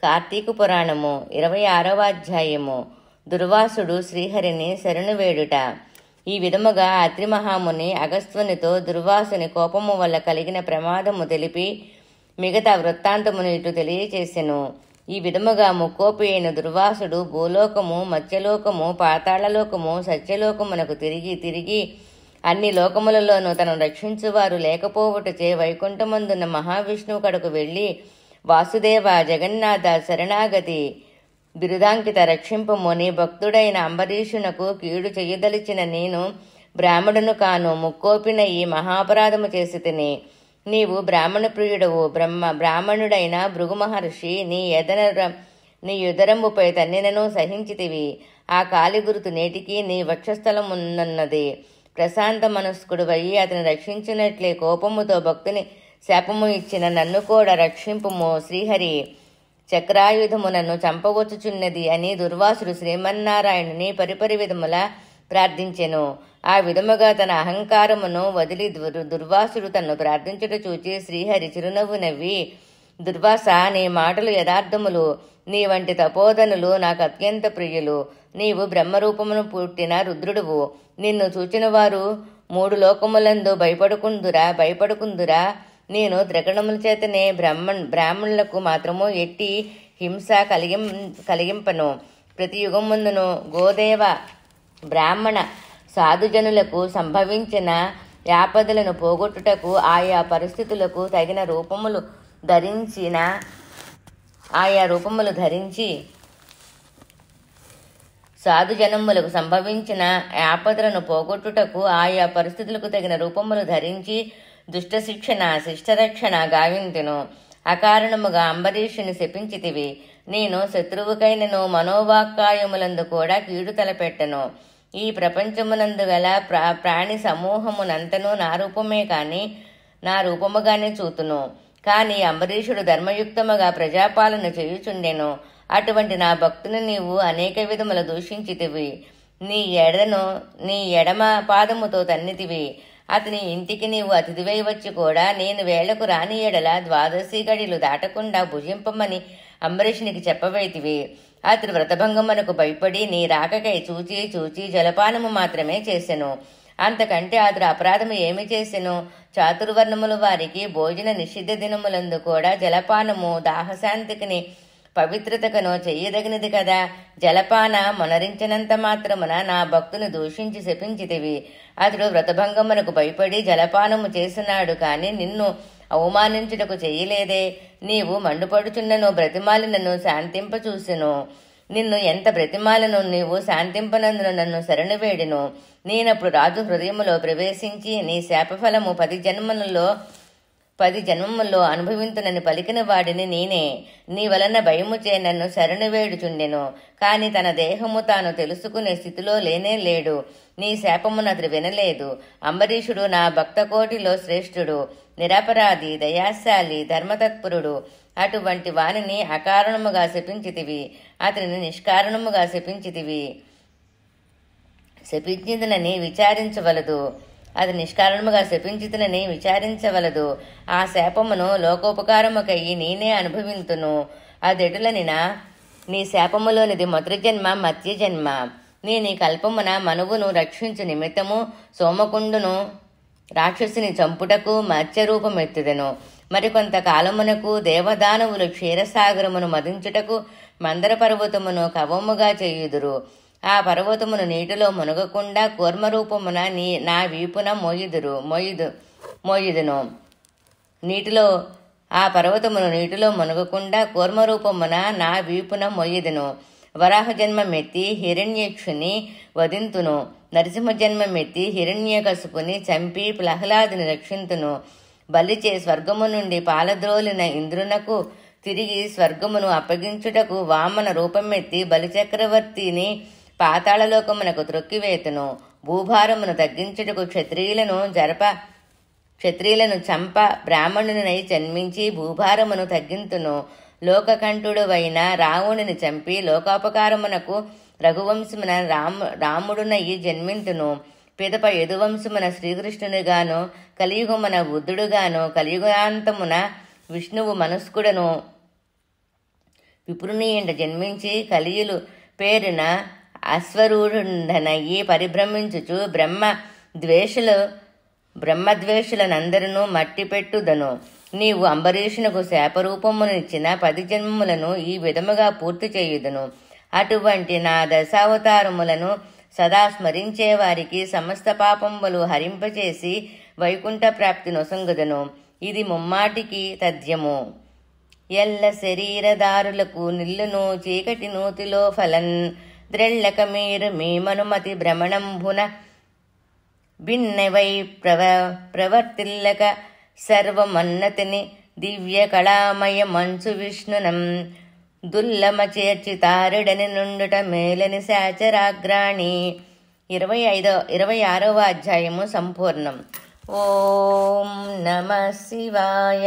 కార్తీక పురాణము 26వ అధ్యాయము. దుర్వాసుడు శ్రీహరిని శరణు వేడుట. ఈ విధముగా అత్రి మహాముని అగస్త్యునితో దుర్వాసుని కోపము వల్ల కలిగిన ప్రమాదము తెలిపి మిగతా వృత్తాంతమును ఇటు తెలియచేసెను. ఈ విధముగా ముక్కోపి అయిన దుర్వాసుడు భూలోకము, మత్స్యలోకము, పాతాళలోకము, సత్యలోకమునకు తిరిగి అన్ని లోకములలోనూ తనను రక్షించువారు లేకపోవుటచే వైకుంఠమందున్న మహావిష్ణువు కడకు వెళ్ళి, వాసుదేవ, జగన్నాథ, శరణాగతి బిరుదాంకిత రక్షింపము. నీ భక్తుడైన అంబరీషునకు కీడు చెయ్యదలిచిన నేను బ్రాహ్మణును కాను, ముక్కోపినయి మహాపరాధము చేసి తిని. నీవు బ్రాహ్మణ ప్రియుడవు. బ్రాహ్మణుడైన భృగు మహర్షి నీ యుదరంబుపై తన్నినను సహించితివి. ఆ కాలి గురుతు నేటికి నీ వక్షస్థలమున్నది. ప్రశాంత మనస్కుడు అయ్యి అతని రక్షించినట్లే కోపముతో భక్తుని శాపము ఇచ్చిన నన్ను కూడా రక్షింపుము. శ్రీహరి చక్రాయుధము నన్ను చంపవచ్చుచున్నది అని దుర్వాసుడు శ్రీమన్నారాయణుని పరిపరి విధముల ప్రార్థించెను. ఆ విధముగా తన అహంకారమును వదిలి దుర్వాసుడు తన్ను ప్రార్థించుట చూచి శ్రీహరి చిరునవ్వు నవ్వి, దుర్వాస, నీ మాటలు యథార్థములు. నీ వంటి తపోధనులు నాకు అత్యంత ప్రియులు. నీవు బ్రహ్మరూపమును పుట్టిన రుద్రుడువు. నిన్ను చూచిన వారు 3 లోకములందు భయపడుకుందురా. నేను ద్రగణముల చేతనే బ్రాహ్మణులకు మాత్రము ఎట్టి హింస కలిగింపను. ప్రతి యుగముందును గోదేవ బ్రాహ్మణ సాధుజనులకు సంభవించిన యాపదలను పోగొట్టుటకు ఆయా పరిస్థితులకు తగిన రూపములు ధరించి సాధుజనములకు సంభవించిన ఆపదలను పోగొట్టుటకు ఆయా పరిస్థితులకు తగిన రూపములు ధరించి దుష్ట శిక్షణ శిష్టరక్షణ గావింతును. అకారణముగా అంబరీషుని శపించితివి. నేను శత్రువుకైనను మనోవాక్కాయములందు కూడా కీడు తలపెట్టను. ఈ ప్రపంచమునందు గల ప్రాణి సమూహమునంతను నా రూపమే కాని నా రూపముగానే చూతును. కాని అంబరీషుడు ధర్మయుక్తముగా ప్రజాపాలన చేయుచుండెను. అటువంటి నా భక్తుని నీవు అనేక విధముల దూషించితివి. నీ ఎడమ పాదముతో తన్నితివి. అతని ఇంటికి నీవు అతిథివై వచ్చి కూడా నేను వేళకు రాని ఎడల 12 గడిలు దాటకుండా భుజింపమని అంబరీషునికి చెప్పవైతివి. అతడు వ్రతభంగమునకు భయపడి నీ రాకకై చూచి జలపానము మాత్రమే చేసెను. అంతకంటే అతడు అపరాధము ఏమి చేసెను? చాతుర్వర్ణముల వారికి భోజన నిషిద్ధ దినములందు కూడా జలపానము దాహశాంతికిని పవిత్రతకను చెయ్యదగినది కదా. జలపాన మొనరించినంత మాత్రమున నా భక్తుని దూషించి శపించితివి. అతడు వ్రతభంగమునకు భయపడి జలపానము చేసినాడు కాని నిన్ను అవమానించుటకు చెయ్యలేదే. నీవు మండుపడుచున్నను బ్రతిమాలి నన్ను శాంతింపచూసెను. నిన్ను ఎంత బ్రతిమాలను నీవు శాంతింపనందున నన్ను శరణు వేడెను. నేనప్పుడు రాజు హృదయములో ప్రవేశించి నీ శాపఫలము 10 జన్మముల్లో అనుభవింతునని పలికిన వాడిని నేనే. నీ వలన భయముచే నన్ను శరణు వేడుచుండెను. కాని తన దేహము తాను తెలుసుకునే స్థితిలో లేడు. నీ శాపమును అతడు వినలేదు. అంబరీషుడు నా భక్తకోటిలో శ్రేష్ఠుడు, నిరపరాధి, దయాశాలి, ధర్మతత్పరుడు. అటువంటి వానిని అకారణముగా శపించితివి. అతనిని నిష్కారణముగా శపించిదనని విచారించవలదు. అది నిష్కారణముగా శపించితనని విచారించవలదు. ఆ శాపమును లోకోపకారముకయ్యి నేనే అనుభవింతును. అదెటులనినా నీ శాపములోనిది మొదటిజన్మ మత్స్యజన్మ. నేను ఈ కల్పమున మనువును రక్షించు నిమిత్తము సోమకుండును రాక్షసుని చంపుటకు మత్స్యరూపమెత్తుదెను. మరికొంత కాలమునకు దేవదానవులు క్షీరసాగరమును మదించుటకు మందర పర్వతమును కవముగా చేయుదురు. ఆ పర్వతమును నీటిలో మునగకుండా కూర్మరూపమున నా వీపున మోయుదును. ఆ పర్వతమును నీటిలో మునగకుండా కూర్మరూపమున నా వీపున మోయుదును. వరాహ జన్మమెత్తి హిరణ్యక్షుని వధింతును. నరసింహ జన్మమెత్తి హిరణ్యకశిపుని చంపి ప్రహ్లాదుని రక్షింతును. బలిచే స్వర్గము నుండి పాలద్రోలిన ఇంద్రునకు తిరిగి స్వర్గమును అప్పగించుటకు వామన రూపమెత్తి బలిచక్రవర్తిని పాతాళలోకమునకు త్రొక్కివేతును. భూభారమును తగ్గించుటకు క్షత్రియులను చంప బ్రాహ్మణునై జన్మించి భూభారమును తగ్గింతును. లోకకంఠుడువైన రావణుని చంపి లోకోపకారమునకు రఘువంశమున రాముడునయ్యి జన్మింతును. పిదప యదువంశమున శ్రీకృష్ణునిగాను, కలియుగమున బుద్ధుడుగాను, కలియుగాంతమున విష్ణువు మనస్కుడను విపురుని ఎండ జన్మించి కలియులు పేరున అశ్వరూఢుండనయ్యి పరిభ్రమించుచు బ్రహ్మద్వేషులనందరూ మట్టిపెట్టుదను. నీవు అంబరీషునకు శాపరూపమునిచ్చిన 10 జన్మములను ఈ విధముగా పూర్తి చేయుదును. అటువంటి నా దశావతారములను సదా స్మరించే వారికి సమస్త పాపంబులు హరింపచేసి వైకుంఠ ప్రాప్తి నొసంగుదను. ఇది ముమ్మాటికి తథ్యము. ఎల్ల శరీరదారులకు నిల్లును చీకటి నూతిలో ఫలన్ ద్రెళ్ళక మీరు మీ మనుమతి భ్రమణంభున భిన్నవై ప్రవర్తిల్లక సర్వమన్నతిని దివ్య కళామయ మంచు విష్ణునం దుల్లమ చేర్చి తారిడని నుండుట మేలని శాచరాగ్రాణి. 26వ అధ్యాయము సంపూర్ణం. ఓం నమ శివాయ.